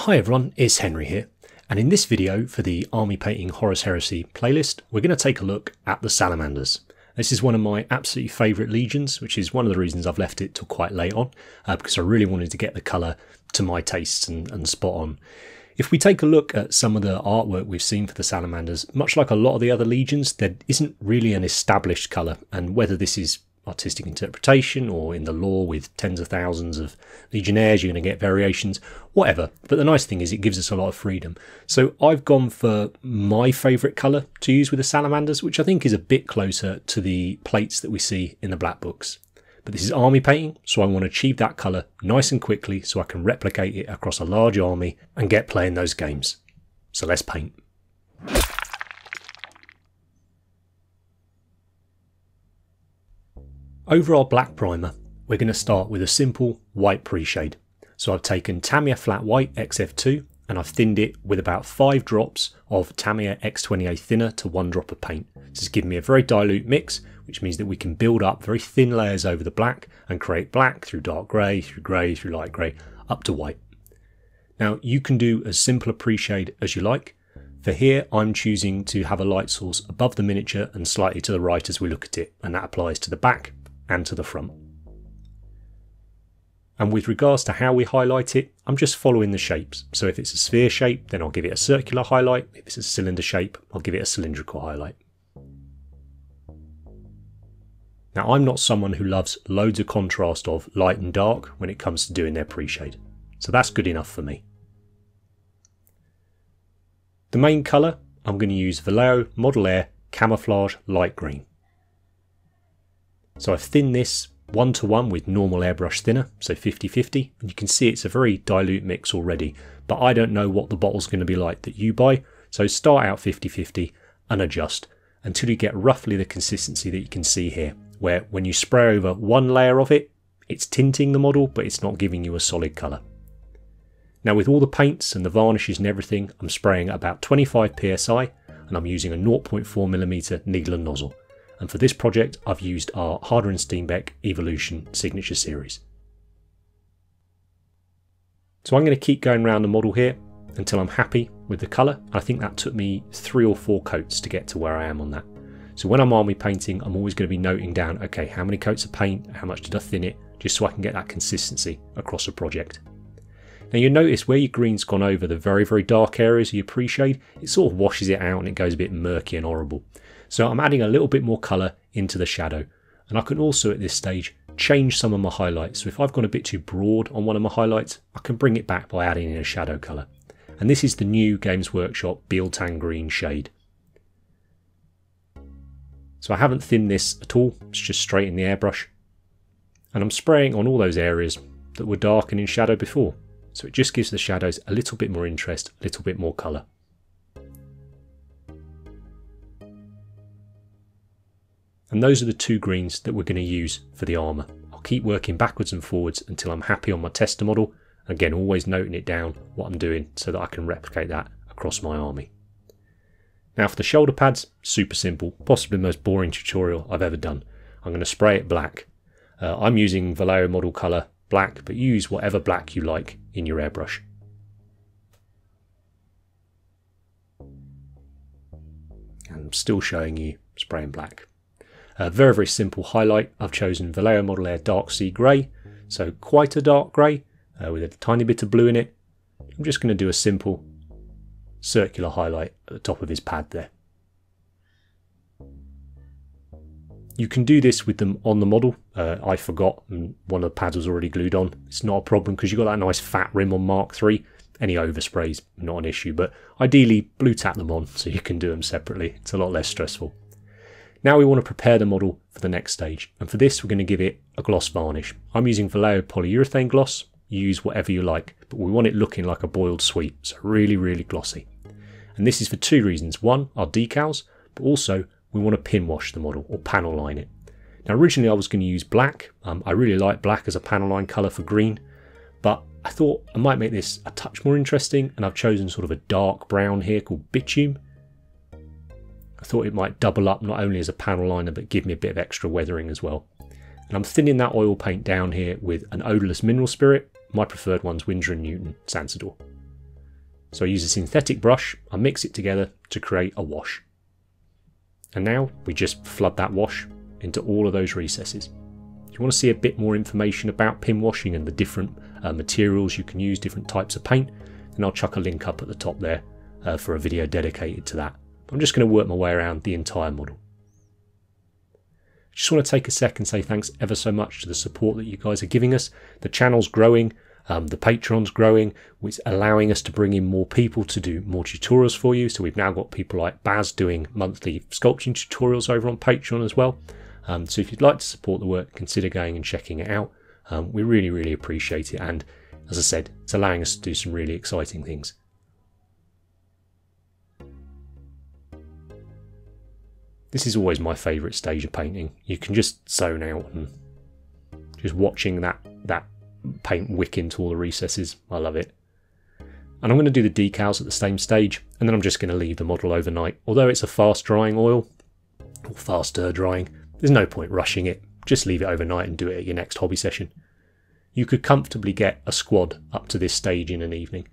Hi everyone, it's Henry here, and in this video for the Army Painting Horus Heresy playlist, we're going to take a look at the Salamanders. This is one of my absolutely favourite legions, which is one of the reasons I've left it till quite late on, because I really wanted to get the colour to my tastes and spot on. If we take a look at some of the artwork we've seen for the Salamanders, much like a lot of the other legions, there isn't really an established colour, and whether this is artistic interpretation or in the lore with tens of thousands of legionnaires, you're going to get variations, whatever. But the nice thing is it gives us a lot of freedom. So I've gone for my favourite colour to use with the Salamanders, which I think is a bit closer to the plates that we see in the black books. But this is army painting, so I want to achieve that colour nice and quickly so I can replicate it across a large army and get playing those games. So let's paint. Over our black primer, we're going to start with a simple white pre-shade. So I've taken Tamiya Flat White XF2 and I've thinned it with about 5 drops of Tamiya X28 thinner to 1 drop of paint. This is giving me a very dilute mix, which means that we can build up very thin layers over the black and create black through dark grey, through light grey, up to white. Now you can do as simple a pre-shade as you like. For here, I'm choosing to have a light source above the miniature and slightly to the right as we look at it, and that applies to the back and to the front. And with regards to how we highlight it, I'm just following the shapes. So if it's a sphere shape, then I'll give it a circular highlight. If it's a cylinder shape, I'll give it a cylindrical highlight. Now I'm not someone who loves loads of contrast of light and dark when it comes to doing their pre-shade. So that's good enough for me. The main colour, I'm going to use Vallejo Model Air Camouflage Light Green. So I've thinned this 1:1 with normal airbrush thinner, so 50-50, and you can see it's a very dilute mix already, but I don't know what the bottle's going to be like that you buy, so start out 50-50 and adjust until you get roughly the consistency that you can see here, where when you spray over one layer of it, it's tinting the model, but it's not giving you a solid colour. Now with all the paints and the varnishes and everything, I'm spraying at about 25 psi, and I'm using a 0.4mm needle and nozzle. And for this project, I've used our Harder & Steenbeck Evolution Signature Series. So I'm going to keep going around the model here until I'm happy with the colour. I think that took me 3 or 4 coats to get to where I am on that. So when I'm army painting, I'm always going to be noting down, okay, how many coats of paint, how much did I thin it, just so I can get that consistency across a project. Now you'll notice where your green's gone over the very, very dark areas of your pre-shade, it sort of washes it out and it goes a bit murky and horrible. So I'm adding a little bit more colour into the shadow. And I can also at this stage change some of my highlights. So if I've gone a bit too broad on one of my highlights, I can bring it back by adding in a shadow colour. And this is the new Games Workshop Biel Tan Green shade. So I haven't thinned this at all, it's just straight in the airbrush. And I'm spraying on all those areas that were dark and in shadow before. So it just gives the shadows a little bit more interest, a little bit more colour. And those are the 2 greens that we're going to use for the armour. I'll keep working backwards and forwards until I'm happy on my tester model. Again, always noting it down what I'm doing so that I can replicate that across my army. Now for the shoulder pads, super simple, possibly the most boring tutorial I've ever done. I'm going to spray it black. I'm using Vallejo model colour black, but use whatever black you like in your airbrush. And I'm still showing you spraying black. Very, very simple highlight. I've chosen Vallejo Model Air Dark Sea Grey, so quite a dark grey with a tiny bit of blue in it. I'm just going to do a simple circular highlight at the top of his pad there. You can do this with them on the model. I forgot and one of the pads was already glued on. It's not a problem because you've got that nice fat rim on Mark III. Any oversprays, not an issue, but ideally blue tap them on so you can do them separately. It's a lot less stressful. Now we want to prepare the model for the next stage, and for this we're going to give it a gloss varnish. I'm using Vallejo polyurethane gloss, use whatever you like, but we want it looking like a boiled sweet, so really, really glossy. And this is for 2 reasons. One, our decals, but also we want to pin wash the model or panel line it. Now originally I was going to use black. I really like black as a panel line colour for green, but I thought I might make this a touch more interesting, and I've chosen sort of a dark brown here called bitume. I thought it might double up not only as a panel liner but give me a bit of extra weathering as well. And I'm thinning that oil paint down here with an odourless mineral spirit. My preferred one's Winsor Newton Sansador. So I use a synthetic brush, I mix it together to create a wash. And now we just flood that wash into all of those recesses. If you want to see a bit more information about pin washing and the different materials you can use, different types of paint, then I'll chuck a link up at the top there for a video dedicated to that. But I'm just going to work my way around the entire model. I just want to take a sec and say thanks ever so much to the support that you guys are giving us. The channel's growing. The Patreon's growing, which is allowing us to bring in more people to do more tutorials for you. So we've now got people like Baz doing monthly sculpting tutorials over on Patreon as well. So if you'd like to support the work, consider going and checking it out. We really, really appreciate it. And as I said, it's allowing us to do some really exciting things. This is always my favourite stage of painting. You can just zone out and just watching that paint wick into all the recesses. I love it. And I'm going to do the decals at the same stage, and then I'm just going to leave the model overnight. Although it's a fast drying oil, or faster drying, there's no point rushing it. Just leave it overnight and do it at your next hobby session. You could comfortably get a squad up to this stage in an evening.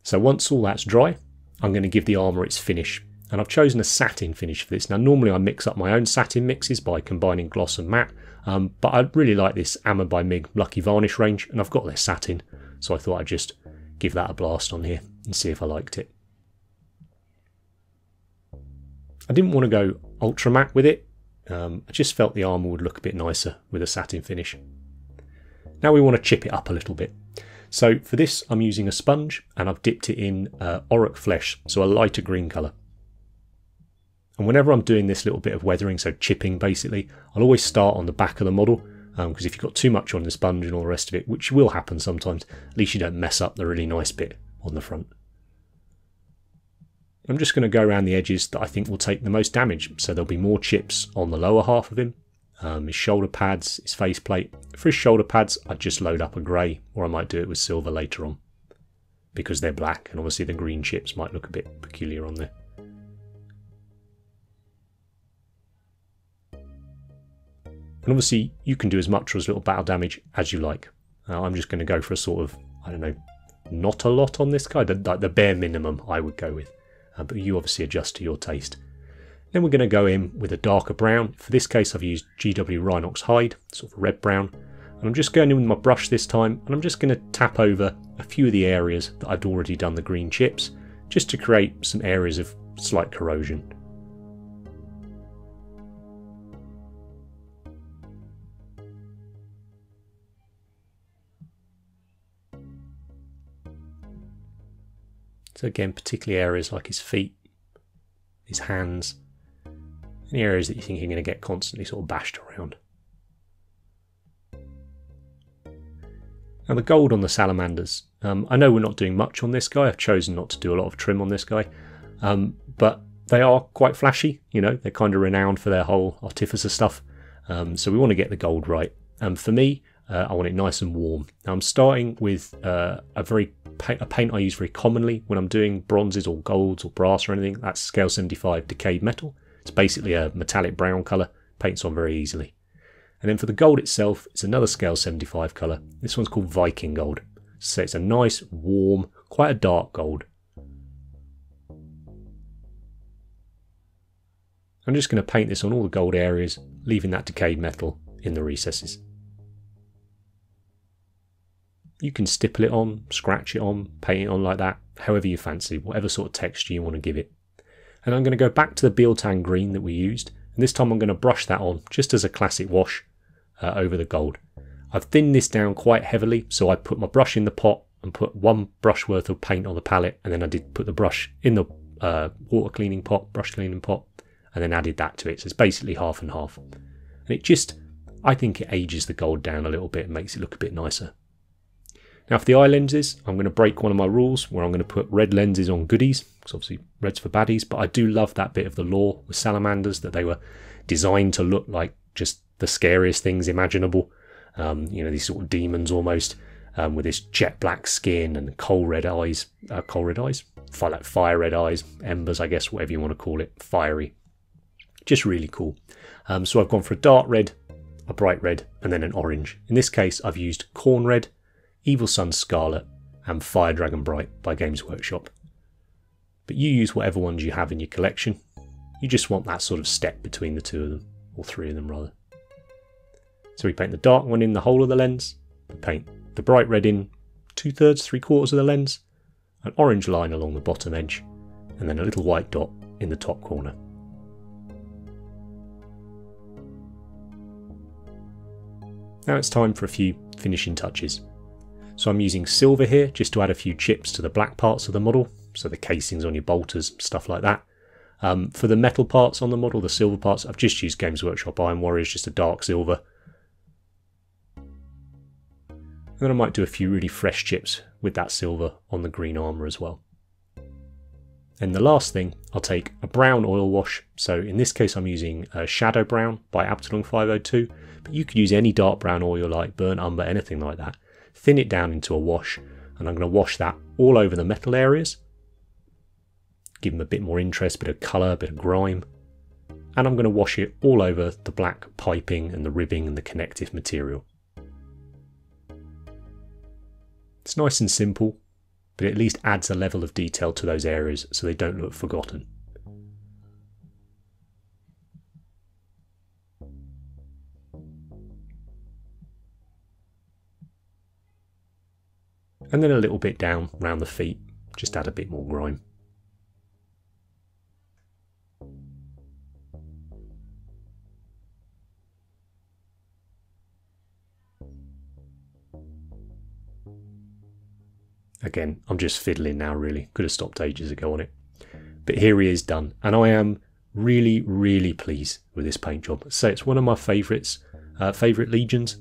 So once all that's dry, I'm going to give the armour its finish. And I've chosen a satin finish for this. Now normally I mix up my own satin mixes by combining gloss and matte, but I really like this Amma by Mig Lucky Varnish range, and I've got their satin, so I thought I'd just give that a blast on here and see if I liked it. I didn't want to go ultra matte with it, I just felt the armour would look a bit nicer with a satin finish. Now we want to chip it up a little bit. So for this I'm using a sponge, and I've dipped it in Orruk Flesh, so a lighter green colour. And whenever I'm doing this little bit of weathering, so chipping basically, I'll always start on the back of the model, because if you've got too much on the sponge and all the rest of it, which will happen sometimes, at least you don't mess up the really nice bit on the front. I'm just going to go around the edges that I think will take the most damage, so there'll be more chips on the lower half of him, his shoulder pads, his faceplate. For his shoulder pads, I'd just load up a grey, or I might do it with silver later on, because they're black, and obviously the green chips might look a bit peculiar on there. And obviously you can do as much or as little battle damage as you like. I'm just going to go for a sort of, I don't know, not a lot on this guy, like the bare minimum I would go with. But you obviously adjust to your taste. Then we're going to go in with a darker brown. For this case I've used GW Rhinox Hide, sort of red brown. And I'm just going in with my brush this time, and I'm just going to tap over a few of the areas that I've already done the green chips, just to create some areas of slight corrosion. So again, particularly areas like his feet, his hands, any areas that you think you're going to get constantly sort of bashed around. Now the gold on the Salamanders, I know we're not doing much on this guy. I've chosen not to do a lot of trim on this guy, but they are quite flashy, you know, they're kind of renowned for their whole artificer stuff, so we want to get the gold right. For me, I want it nice and warm. Now I'm starting with a paint I use very commonly when I'm doing bronzes or golds or brass or anything. That's scale 75 Decayed Metal. It's basically a metallic brown colour, paints on very easily. And then for the gold itself, it's another scale 75 colour. This one's called Viking Gold. So it's a nice, warm, quite a dark gold. I'm just going to paint this on all the gold areas, leaving that decayed metal in the recesses. You can stipple it on, scratch it on, paint it on like that, however you fancy, whatever sort of texture you want to give it. And I'm going to go back to the Biel Tan Green that we used, and this time I'm going to brush that on just as a classic wash over the gold. I've thinned this down quite heavily, so I put my brush in the pot and put one brush worth of paint on the palette, and then I did put the brush in the water cleaning pot, brush cleaning pot, and then added that to it. So it's basically half and half. And it just, I think it ages the gold down a little bit and makes it look a bit nicer. Now for the eye lenses, I'm going to break one of my rules where I'm going to put red lenses on goodies, because obviously red's for baddies, but I do love that bit of the lore with salamanders, that they were designed to look like just the scariest things imaginable. You know, these sort of demons almost, with this jet black skin and coal red eyes, like fire red eyes, embers I guess, whatever you want to call it, fiery. Just really cool. So I've gone for a dark red, a bright red, and then an orange. In this case I've used corn red, Evil Sun Scarlet, and Fire Dragon Bright by Games Workshop. But you use whatever ones you have in your collection. You just want that sort of step between the two of them, or three of them rather. So we paint the dark one in the whole of the lens, we paint the bright red in 2/3, 3/4 of the lens, an orange line along the bottom edge, and then a little white dot in the top corner. Now it's time for a few finishing touches. So I'm using silver here just to add a few chips to the black parts of the model, so the casings on your bolters, stuff like that. For the metal parts on the model, the silver parts, I've just used Games Workshop Iron Warriors, just a dark silver. And then I might do a few really fresh chips with that silver on the green armour as well. And the last thing, I'll take a brown oil wash. So in this case I'm using Shadow Brown by Absalom 502, but you could use any dark brown oil you like, burnt umber, anything like that. Thin it down into a wash, and I'm going to wash that all over the metal areas. Give them a bit more interest, a bit of colour, a bit of grime. And I'm going to wash it all over the black piping and the ribbing and the connective material. It's nice and simple, but it at least adds a level of detail to those areas so they don't look forgotten. And then a little bit down around the feet, just add a bit more grime. Again, I'm just fiddling now really, could have stopped ages ago on it. But here he is done, and I am really, really pleased with this paint job. So it's one of my favourite legions,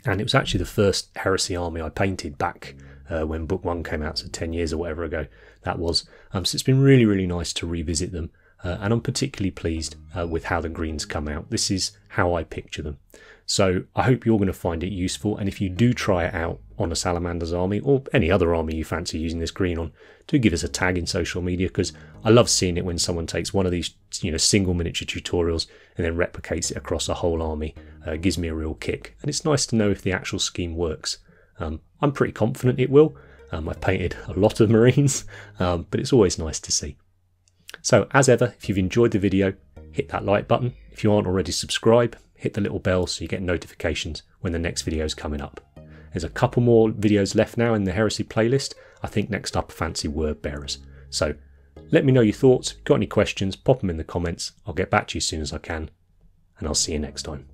and it was actually the first Heresy army I painted back when book 1 came out, so 10 years or whatever ago that was. So it's been really, really nice to revisit them, and I'm particularly pleased with how the greens come out. This is how I picture them. So I hope you're going to find it useful, and if you do try it out on a Salamanders army or any other army you fancy using this green on, do give us a tag in social media, because I love seeing it when someone takes one of these single miniature tutorials and then replicates it across a whole army. It gives me a real kick, and it's nice to know if the actual scheme works. I'm pretty confident it will. I've painted a lot of Marines, but it's always nice to see. So as ever, if you've enjoyed the video, hit that like button. If you aren't already subscribed, hit the little bell so you get notifications when the next video is coming up. There's a couple more videos left now in the Heresy playlist. I think next up, Fancy Word Bearers. So let me know your thoughts. Got any questions, pop them in the comments. I'll get back to you as soon as I can, and I'll see you next time.